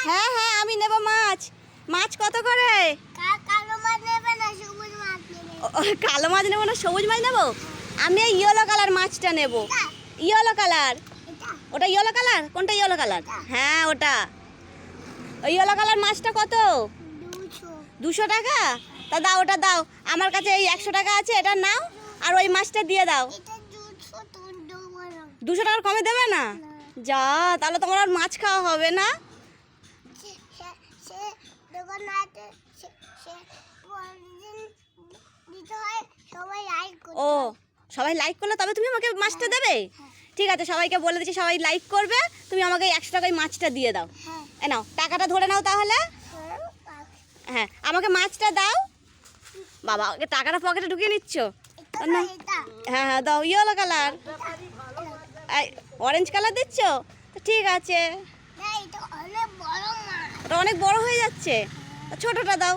হ্যাঁ হ্যাঁ আমি নেব মাছ। মাছ কত করে? কালো মাছ নেবে না সবুজ মাছ নেবে? কালো মাছ নেবো না সবুজ মাছ নেবো? আমি এই ইয়েলো কালার মাছটা নেব। Yellow colour. ওটা ইয়েলো কালার? কোনটা ইয়েলো কালার? হ্যাঁ ওটা। ওই ইয়েলো কালার মাছটা কত? 200 টাকা? তা দাও, ওটা দাও। আমার কাছে এই 100 টাকা আছে, এটা নাও আর ওই মাছটা দিয়ে দাও। 200 টাকার কমে দেবে না? যা, তাহলে তোমার আর মাছ খাওয়া হবে না। ও, সবাই লাইক করলে তবে তুমি আমাকে মাছটা দেবে? ঠিক আছে, সবাইকে বলে দিচ্ছি সবাই লাইক করবে, তুমি আমাকে 100 টাকায় মাছটা দিয়ে দাও। এ নাও, টাকাটা ধরে নাও তাহলে। হ্যাঁ, আমাকে মাছটা দাও। বাবা, ওকে টাকাটা পকেটে ঢুকিয়ে নিচ্ছ না? হ্যাঁ হ্যাঁ দাও। ইয়েলো কালার, অরেঞ্জ কালার দিচ্ছ? ঠিক আছে, ওটা অনেক বড় হয়ে যাচ্ছে, ছোটটা দাও।